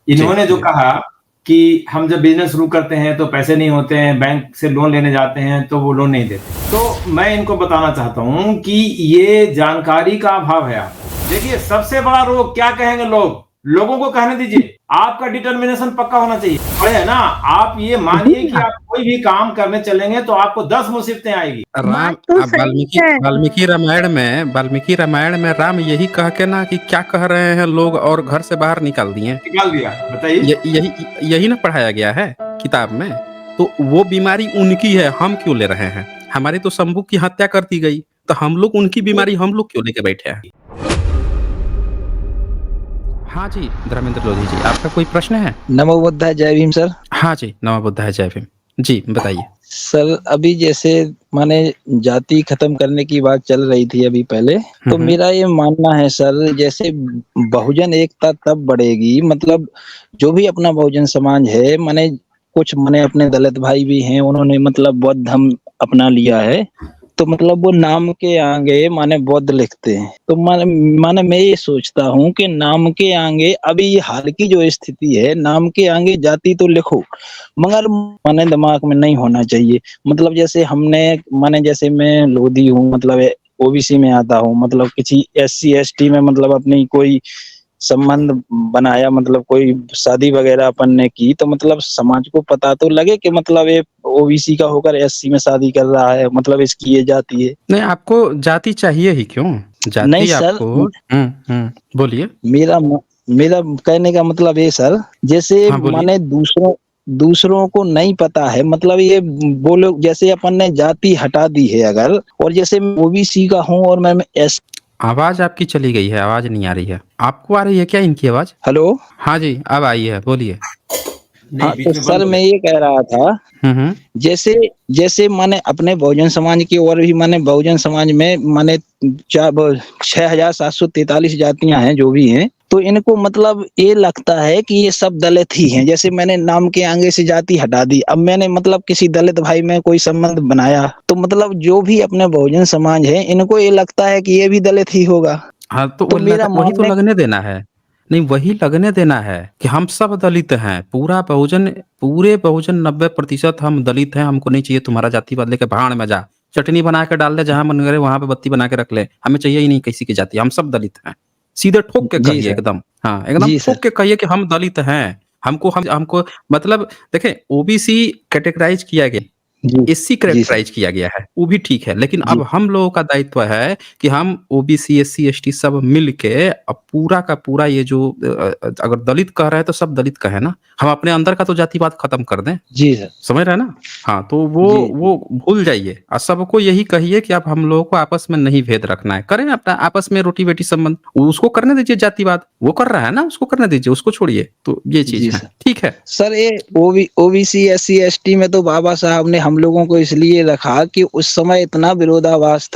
जी, इन्होंने जो जी। कहा कि हम जब बिज़नेस शुरू करते हैं तो पैसे नहीं होते हैं, बैंक से लोन लेने जाते हैं तो वो लोन नहीं देते। तो मैं इनको बताना चाहता हूँ कि ये जानकारी का अभाव है आपको। देखिए सबसे बड़ा रोग क्या कहेंगे लोग? लोगों को कहने दीजिए, आपका डिटर्मिनेशन पक्का होना चाहिए। बड़े है ना, आप ये मानिए जी कि हाँ, आप कोई भी काम करने चलेंगे तो आपको 10 मुसीबतें आएगी। राम बात तो अब सही है। वाल्मीकि रामायण में राम यही कह के ना कि क्या कह रहे हैं लोग और घर से बाहर निकाल दिए। निकाल दिया, बताइए? यही यही ना पढ़ाया गया है किताब में। तो वो बीमारी उनकी है, हम क्यों ले रहे हैं? हमारी तो शंभू की हत्या कर दी गई, तो हम लोग उनकी बीमारी हम लोग क्यों लेके बैठे हैं? हाँ जी, धर्मेंद्र लोधी जी, आपका कोई प्रश्न है? नमो बुद्धाय, जय भीम सर। हाँ जी, नमो बुद्धाय जय भीम। जी, बताइए। सर अभी जैसे माने जाति खत्म करने की बात चल रही थी अभी पहले, हुँ, तो हुँ। मेरा ये मानना है सर, जैसे बहुजन एकता तब बढ़ेगी, मतलब जो भी अपना बहुजन समाज है, माने कुछ माने अपने दलित भाई भी हैं, उन्होंने मतलब बौद्ध धर्म अपना लिया है, तो मतलब वो नाम के आगे माने बौद्ध लिखते हैं। तो माने माने मैं ये सोचता हूँ कि नाम के आगे अभी हाल की जो स्थिति है, नाम के आगे जाति तो लिखो, मगर माने दिमाग में नहीं होना चाहिए। मतलब जैसे हमने माने जैसे मैं लोधी हूँ, मतलब ओबीसी में आता हूँ, मतलब किसी एससी एसटी में मतलब अपनी कोई संबंध बनाया, मतलब कोई शादी वगैरह अपन ने की, तो मतलब समाज को पता तो लगे कि मतलब ये ओबीसी का होकर एससी में शादी कर रहा है, मतलब इसकी ये जाति है। नहीं, आपको जाति चाहिए ही क्यों? नहीं जाति सर, आपको बोलिए। मेरा मेरा कहने का मतलब ये सर, जैसे हाँ, बोलिए। माने दूसरों दूसरों को नहीं पता है, मतलब ये बोलो जैसे अपन ने जाति हटा दी है अगर, और जैसे ओबीसी का हूँ और मैं एस आवाज़ आपकी चली गई है, आवाज़ नहीं आ रही है। आपको आ रही है क्या इनकी आवाज़? हेलो। हाँ जी, अब आई है, बोलिए। हाँ, नहीं, तो बीच में बंद सर हो मैं गया। ये कह रहा था, हुँ, हुँ। जैसे जैसे माने अपने बहुजन समाज की और भी माने बहुजन समाज में माने 6,743 जातियां हैं जो भी हैं, तो इनको मतलब ये लगता है कि ये सब दलित ही हैं। जैसे मैंने नाम के आगे से जाति हटा दी, अब मैंने मतलब किसी दलित भाई में कोई संबंध बनाया, तो मतलब जो भी अपने बहुजन समाज है, इनको ये लगता है कि ये भी दलित ही होगा। हाँ, तो तो मेरा वही तो मानने लगने देना है। नहीं, वही लगने देना है कि हम सब दलित हैं। पूरे बहुजन 90% हम दलित हैं, हमको नहीं चाहिए तुम्हारा जातिवाद, लेके भाड़ में जा। चटनी बना के डाल दे, जहाँ मन करे वहाँ पे बत्ती बना के रख ले। हमें चाहिए ही नहीं किसी की जाति, हम सब दलित हैं। सीधे ठोक के जी कहिए सर। एकदम। हाँ, एकदम जी ठोक सर। के कहिए कि हम दलित हैं। हमको मतलब देखें, ओबीसी कैटेगराइज़ किया गया, जी। एससी जी सर। कैरेक्टराइज़ किया गया है, वो भी ठीक है। लेकिन जी। अब हम लोगों का दायित्व है कि हम ओबीसी, एससी, एसटी सब मिल के अब पूरा का पूरा ये जो अगर दलित कह रहे हैं तो सब दलित कहें ना। हम अपने अंदर का तो जातिवाद खत्म कर दें। जी सर। समझ रहे हैं ना? हाँ, तो वो जी। वो भूल जाइए और सबको यही कहिए कि अब हम लोगों को आपस में नहीं भेद रखना है। करें अपना आपस में रोटी-बेटी संबंध। उसको करने दीजिए जातिवाद। वो कर रहा है ना, उसको करने दीजिए, उसको छोड़िए। तो ये चीज़ जी है। सर। ठीक है। सर ये ओबीसी एससी एसटी में तो बाबा साहब ने हम लोगों को इसलिए रखा कि उस समय इतना विरोधाभास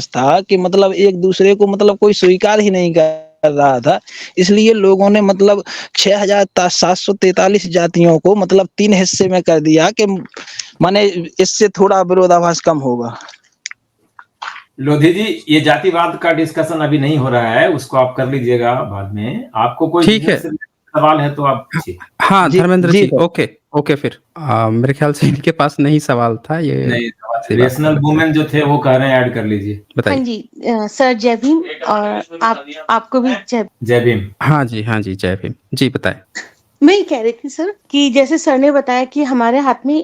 था कि मतलब एक दूसरे को मतलब कोई स्वीकार ही नहीं कर रहा था। इसलिए लोगों ने मतलब 6,743 जातियों को मतलब 3 हिस्से में कर दिया कि माने इससे थोड़ा विरोधाभास कम होगा। लोधी जी, ये जातिवाद का डिस्कशन अभी नहीं हो रहा है, उसको आप कर लीजिएगा बाद में। आपको कोई ठीक है। बिज़नेस से रिलेटेड सवाल है तो आप पूछिए। हाँ, जी, धर्मेंद्र जी जी, सर। ओके, ओके फिर। मेरे ख़्याल से इनके पास नहीं सवाल था, ये नहीं, सही बात है, रेशनल लगता है। वुमेन जो थे वो कह रहे हैं ऐड कर लीजिए। हाँ बताइए। जी, सर जय भीम, और आपको भी जय। जय भीम। हाँ जी, जय भीम। जी, बताएँ। मैं ये कह रही थी सर कि जैसे सर ने बताया कि हमारे हाथ में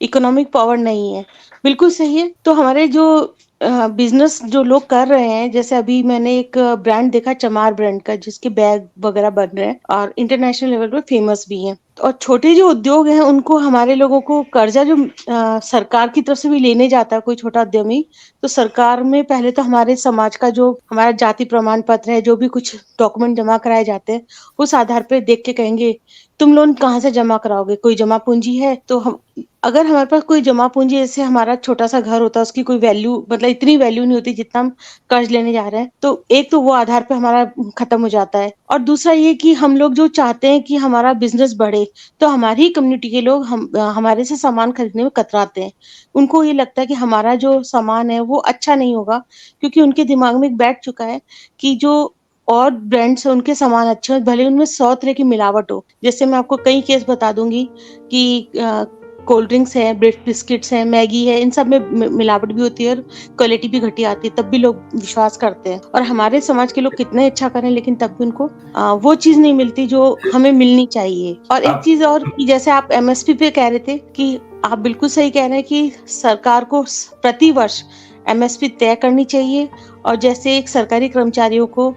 इकोनॉमिक पावर नहीं है, बिल्कुल सही है। तो हमारे जो बिजनेस जो लोग कर रहे हैं, जैसे अभी मैंने एक ब्रांड देखा चमार ब्रांड का, जिसके बैग वगैरह बन रहे हैं और इंटरनेशनल लेवल पे फेमस भी हैं। और छोटे जो उद्योग हैं उनको हमारे लोगों को कर्जा जो सरकार की तरफ से भी लेने जाता है कोई छोटा उद्यमी, तो सरकार में पहले तो हमारे समाज का जो हमारा जाति प्रमाण पत्र है, जो भी कुछ डॉक्यूमेंट जमा कराए जाते हैं, उस आधार पे देख के कहेंगे तुम लोन कहाँ से जमा कराओगे, कोई जमा पूंजी है? तो हम अगर हमारे पास कोई जमा पूंजी, जैसे हमारा छोटा सा घर होता है, उसकी कोई वैल्यू मतलब इतनी वैल्यू नहीं होती जितना हम कर्ज लेने जा रहे हैं, तो एक तो वो आधार पे हमारा खत्म हो जाता है। और दूसरा ये कि हम लोग जो चाहते हैं कि हमारा बिजनेस बढ़े, तो हमारी ही कम्युनिटी के लोग हमारे से सामान खरीदने में कतराते हैं। उनको ये लगता है कि हमारा जो सामान है वो अच्छा नहीं होगा, क्योंकि उनके दिमाग में एक बैठ चुका है कि जो और ब्रांड्स हैं उनके सामान अच्छे हो, भले उनमें 100 तरह की मिलावट हो। जैसे मैं आपको कई केस बता दूंगी कि कोल्ड ड्रिंक्स है, ब्रेड बिस्किट्स है, मैगी है, इन सब में मिलावट भी होती है और क्वालिटी भी घटिया आती है, तब भी लोग विश्वास करते हैं। और हमारे समाज के लोग कितने अच्छा करें लेकिन तब भी उनको वो चीज नहीं मिलती जो हमें मिलनी चाहिए। और एक चीज और कि जैसे आप एमएसपी पे कह रहे थे कि आप बिल्कुल सही कह रहे हैं कि सरकार को प्रति वर्ष एमएसपी तय करनी चाहिए। और जैसे एक सरकारी कर्मचारियों को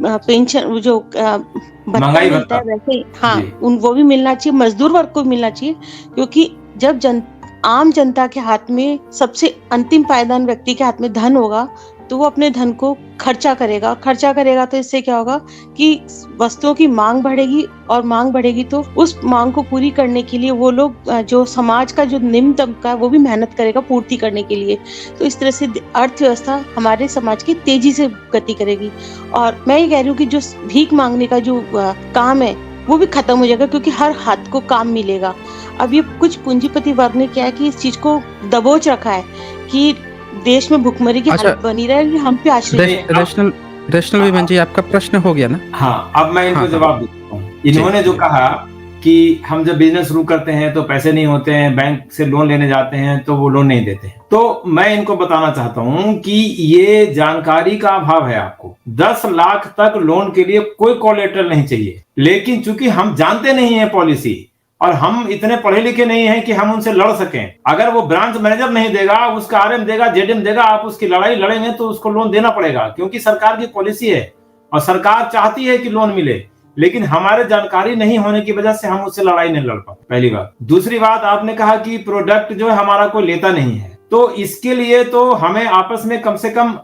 पेंशन जो भत्ता महंगाई मिलता है भत्ता। वैसे हाँ जी। वो भी मिलना चाहिए, मजदूर वर्ग को मिलना चाहिए। क्योंकि जब आम जनता के हाथ में, सबसे अंतिम पायदान व्यक्ति के हाथ में धन होगा तो वो अपने धन को खर्चा करेगा। खर्चा करेगा तो इससे क्या होगा कि वस्तुओं की मांग बढ़ेगी, और मांग बढ़ेगी तो उस मांग को पूरी करने के लिए वो लोग जो समाज का जो निम्न तबका है वो भी मेहनत करेगा पूर्ति करने के लिए। तो इस तरह से अर्थव्यवस्था हमारे समाज की तेजी से गति करेगी। और मैं ये कह रही हूँ कि जो भीख मांगने का जो काम है वो भी खत्म हो जाएगा, क्योंकि हर हाथ को काम मिलेगा। अब ये कुछ पूंजीपति वर्ग ने क्या है कि इस चीज को दबोच रखा है कि देश में भुखमरी की हालत बनी रहे, हम पे आश्रित है। रेशनल विमन जी, आपका प्रश्न हो गया ना? हाँ, अब मैं इनको हाँ, जवाब देता हूँ। इन्होंने जो कहा कि हम जब बिजनेस शुरू करते हैं तो पैसे नहीं होते हैं, बैंक से लोन लेने जाते हैं तो वो लोन नहीं देते हैं। तो मैं इनको बताना चाहता हूँ कि ये जानकारी का अभाव है। आपको 10 लाख तक लोन के लिए कोई कोलेटरल नहीं चाहिए, लेकिन चूंकि हम जानते नहीं है पॉलिसी और हम इतने पढ़े लिखे नहीं हैं कि हम उनसे लड़ सकें। अगर वो ब्रांच मैनेजर नहीं देगा, उसका आरएम देगा, जेडीएम देगा, आप उसकी लड़ाई लड़ेंगे तो उसको लोन देना पड़ेगा, क्योंकि सरकार की पॉलिसी है और सरकार चाहती है कि लोन मिले। लेकिन हमारे जानकारी नहीं होने की वजह से हम उससे लड़ाई नहीं लड़ पाते, पहली बात। दूसरी बात, आपने कहा कि प्रोडक्ट जो है हमारा कोई लेता नहीं है, तो इसके लिए तो हमें आपस में कम से कम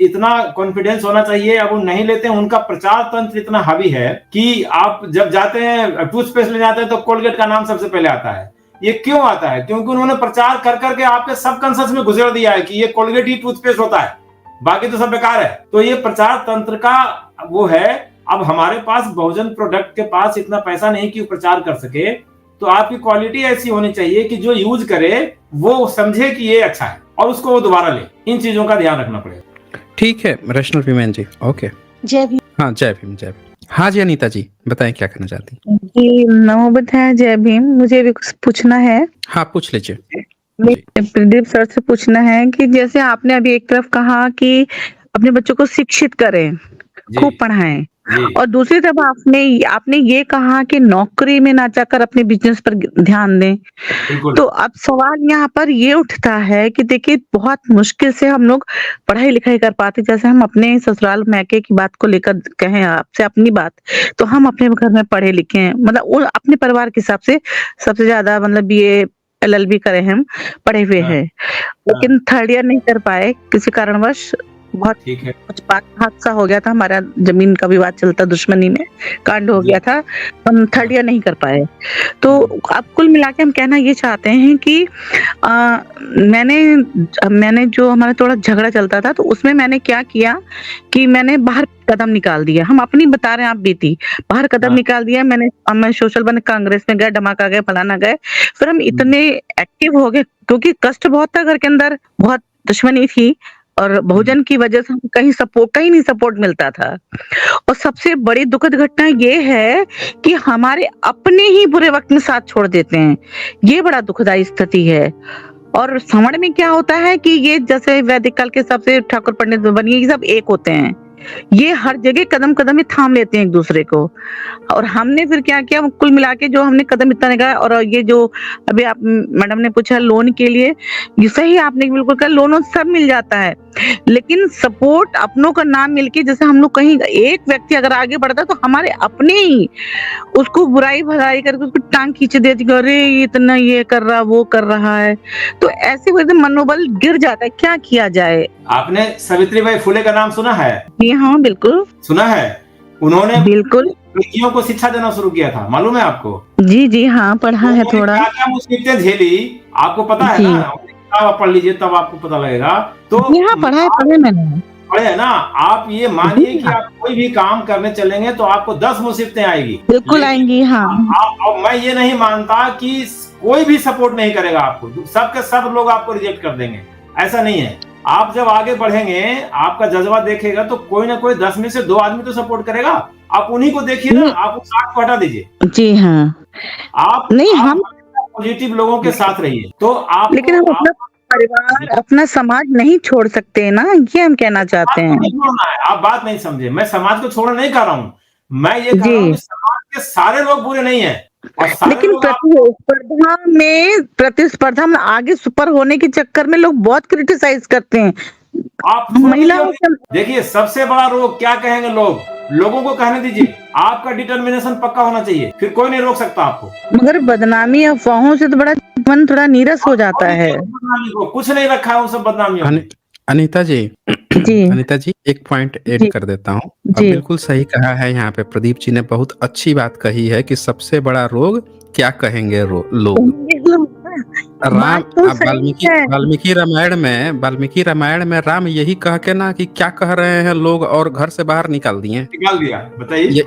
इतना कॉन्फिडेंस होना चाहिए। अब वो नहीं लेते हैं, उनका प्रचार तंत्र इतना हावी है कि आप जब जाते हैं टूथपेस्ट ले जाते हैं तो कोलगेट का नाम सबसे पहले आता है। ये क्यों आता है? क्योंकि उन्होंने प्रचार कर करके आपके सबकॉन्शियस में घुसेड़ दिया है कि ये कोलगेट ही टूथपेस्ट होता है, बाकी तो सब बेकार है। तो ये प्रचार तंत्र का वो है। अब हमारे पास बहुजन प्रोडक्ट के पास इतना पैसा नहीं कि प्रचार कर सके, तो आपकी क्वालिटी ऐसी होनी चाहिए कि जो यूज करे वो समझे कि ये अच्छा है और उसको वो दोबारा ले। इन चीजों का ध्यान रखना पड़ेगा। ठीक है रेशनल विमेन जी, ओके। जय भीम। हाँ, जय भीम, जय भीम। हाँ जी अनीता जी, बताएं क्या करना चाहती हैं? जी नमो बताया, जय भीम। मुझे भी कुछ पूछना है। हाँ, पूछ लीजिए। प्रदीप सर से पूछना है कि जैसे आपने अभी एक तरफ कहा कि अपने बच्चों को शिक्षित करें, खूब पढ़ाएं, और दूसरी तरफ आपने ये कहा कि नौकरी में ना जाकर अपने बिजनेस पर ध्यान दें। तो अब सवाल यहाँ पर ये उठता है कि देखिए बहुत मुश्किल से हम लोग पढ़ाई लिखाई कर पाते। जैसे हम अपने ससुराल मैके की बात को लेकर कहें आपसे अपनी बात, तो हम अपने घर में पढ़े लिखे हैं, मतलब अपने परिवार के हिसाब से सबसे ज्यादा मतलब BA LLB करे हम पढ़े हुए हैं, लेकिन 3rd ईयर नहीं कर पाए किसी कारणवश। बहुत कुछ बात हादसा हो गया था, हमारा जमीन का विवाद चलता, दुश्मनी में कांड हो गया था, हम 3rd ईयर नहीं कर पाए। तो अब कुल मिला के हम कहना ये चाहते हैं कि मैंने जो हमारा थोड़ा झगड़ा चलता था तो उसमें मैंने क्या किया कि मैंने बाहर कदम निकाल दिया। हम अपनी बता रहे हैं, आप बीती बाहर कदम निकाल दिया मैं सोशल बने, कांग्रेस में गए, धमाका गए, फलाना गए। फिर हम इतने एक्टिव हो गए क्योंकि कष्ट बहुत था, घर के अंदर बहुत दुश्मनी थी और बहुजन की वजह से कहीं नहीं सपोर्ट मिलता था। और सबसे बड़ी दुखद घटना ये है कि हमारे अपने ही बुरे वक्त में साथ छोड़ देते हैं। ये बड़ा दुखदायी स्थिति है। और श्रवण में क्या होता है कि ये जैसे वैदिक काल के सबसे ठाकुर पंडित बनिए, ये सब एक होते हैं, ये हर जगह कदम कदम में थाम लेते हैं एक दूसरे को। और हमने फिर क्या किया, कुल मिला के जो हमने कदम इतना निकाला। और ये जो अभी आप मैडम ने पूछा लोन के लिए, ये सही आपने बिल्कुल कहा, लोन सब मिल जाता है, लेकिन सपोर्ट अपनों का नाम मिलके, जैसे हम लोग कहीं एक व्यक्ति अगर आगे बढ़ता है तो हमारे अपने ही उसको बुराई भलाई करके उसको टांग खींच देती, अरे इतना ये कर रहा, वो कर रहा है, तो ऐसे वजह से मनोबल गिर जाता है। क्या किया जाए? आपने सावित्रीबाई फुले का नाम सुना है? जी हाँ, बिल्कुल सुना है। उन्होंने बिल्कुल लड़कियों को शिक्षा देना शुरू किया था, मालूम है आपको? जी हाँ, पढ़ा है थोड़ा। क्या मुसीबतें झेली आपको पता है ना? आप पढ़ लीजिए तब आपको पता लगेगा। तो यहाँ पढ़े मैंने, पढ़े है ना? आप ये मानिए कि आप कोई भी काम करने चलेंगे तो आपको 10 मुसीबतें आएगी, बिल्कुल आएंगी। हाँ, और मैं ये नहीं मानता कि कोई भी सपोर्ट नहीं करेगा आपको, सबके सब लोग आपको रिजेक्ट कर देंगे, ऐसा नहीं है। आप जब आगे बढ़ेंगे, आपका जज्बा देखेगा तो कोई ना कोई 10 में से 2 आदमी तो सपोर्ट करेगा। आप उन्हीं को देखिए ना, नहीं। आप उस 60 को हटा दीजिए। जी हाँ। आप नहीं, हम पॉजिटिव लोगों के साथ रहिए, तो लेकिन हम अपना परिवार, अपना समाज नहीं छोड़ सकते ना, ये हम कहना चाहते समाज को नहीं हैं। छोड़ना है, आप बात नहीं समझे। मैं समाज को छोड़ना नहीं कह रहा हूँ, मैं ये कह रहा हूँ जी। कि समाज के सारे लोग बुरे नहीं है, और सारे लेकिन लोग प्रतिस्पर्धा में आगे सुपर होने के चक्कर में लोग बहुत क्रिटिसाइज करते हैं आप छोड़ महिलाओं दीजिए। के। देखिए, सबसे बड़ा रोग क्या कहेंगे लोग, लोगों को कहने दीजिए। आपका डिटर्मिनेशन पक्का होना चाहिए, फिर कोई नहीं रोक सकता आपको। मगर बदनामी अफवाहों से तो बड़ा मन थोड़ा नीरस हो जाता है। बदनामी को कुछ नहीं रखा है उन सब बदनामियों में। अनीता जी, जी। अनीता जी, एक पॉइंट ऐड जी। कर देता हूँ। जी। बिल्कुल सही कहा है यहाँ पे प्रदीप जी ने, बहुत अच्छी बात कही है कि सबसे बड़ा रोग क्या कहेंगे लोग। राम, बात तो अब सही है। वाल्मीकि रामायण में राम यही कह के ना कि क्या कह रहे हैं लोग, और घर से बाहर निकाल दिए। निकाल दिया, बताइए।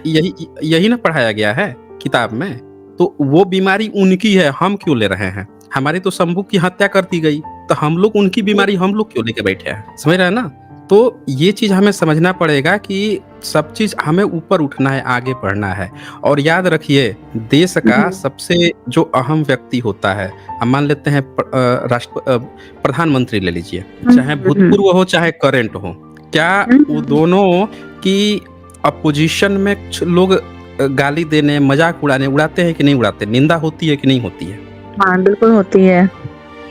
यही ना पढ़ाया गया है किताब में। तो वो बीमारी उनकी है, हम क्यों ले रहे हैं? हमारी तो शंभू की हत्या कर दी गई, तो हम लोग उनकी बीमारी हम लोग क्यों लेके बैठे हैं? समझ रहे हैं ना? तो ये चीज हमें समझना पड़ेगा कि सब चीज हमें ऊपर उठना है, आगे बढ़ना है। और याद रखिए, देश का सबसे जो अहम व्यक्ति होता है, हम मान लेते हैं प्रधानमंत्री ले लीजिए, चाहे भूतपूर्व हो चाहे करेंट हो, क्या वो दोनों की अपोजिशन में लोग गाली देने, मजाक उड़ाते हैं कि नहीं उड़ाते? निंदा होती है कि नहीं होती है? हाँ, बिल्कुल होती है।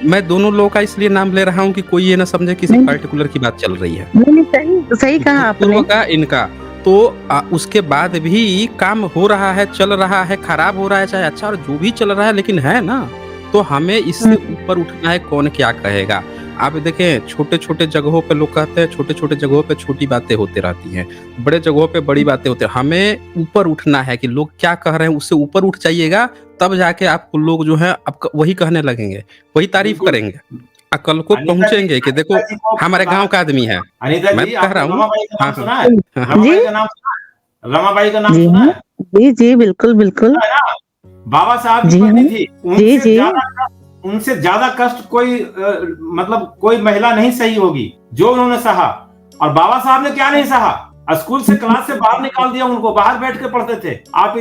मैं दोनों लोगों का इसलिए नाम ले रहा हूँ कि कोई ये ना समझे किसी पर्टिकुलर की बात चल रही है। नहीं, सही कहा आपने। का इनका तो उसके बाद भी काम हो रहा है, चल रहा है, खराब हो रहा है चाहे अच्छा, और जो भी चल रहा है, लेकिन है ना। तो हमें इससे ऊपर उठना है, कौन क्या कहेगा। आप देखें, छोटे छोटे जगहों पे लोग कहते हैं छोटे छोटे जगहों पे छोटी बातें होती रहती हैं, बड़े जगहों पे बड़ी बातें होती हैं। हमें ऊपर उठना है कि लोग क्या कह रहे हैं उससे ऊपर उठ जाइएगा, तब जाके आपको लोग जो है आपका वही कहने लगेंगे, वही तारीफ करेंगे, कल को पहुंचेंगे कि देखो हमारे गांव का आदमी है। अनीता मैं जी, कह रहा आपने हूँ। रमाबाई का नाम सुना है? हाँ, रमाबाई का नाम सुना है? रमाबाई का नाम सुना है? जी जी, बिल्कुल बिल्कुल। है ना? बाबा साहब की जी पत्नी हाँ। थी। जी। उनसे ज्यादा कष्ट कोई मतलब कोई महिला नहीं सही होगी जो उन्होंने सहा। और बाबा साहब ने क्या नहीं सहा, स्कूल से क्लास से बाहर निकाल दिया उनको, बाहर बैठ के पढ़ते थे। आप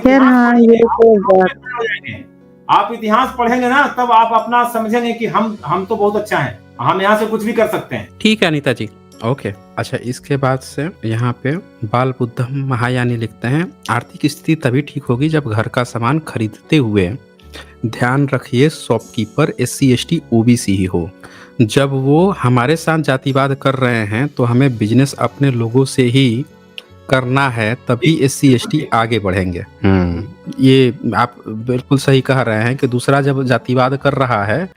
आप इतिहास पढ़ेंगे ना, तब आप अपना समझेंगे कि हम तो बहुत अच्छा हैं, हम यहाँ से कुछ भी कर सकते हैं। ठीक है अनीता जी, ओके। अच्छा, इसके बाद से यहाँ पे बाल बुद्धम महायानी लिखते हैं, आर्थिक स्थिति तभी ठीक होगी जब घर का सामान खरीदते हुए ध्यान रखिए शॉपकीपर SC ST OBC ही हो। जब वो हमारे साथ जातिवाद कर रहे हैं तो हमें बिजनेस अपने लोगों से ही करना है, तभी SC ST आगे बढ़ेंगे। ये आप बिल्कुल सही कह रहे हैं कि दूसरा जब जातिवाद कर रहा है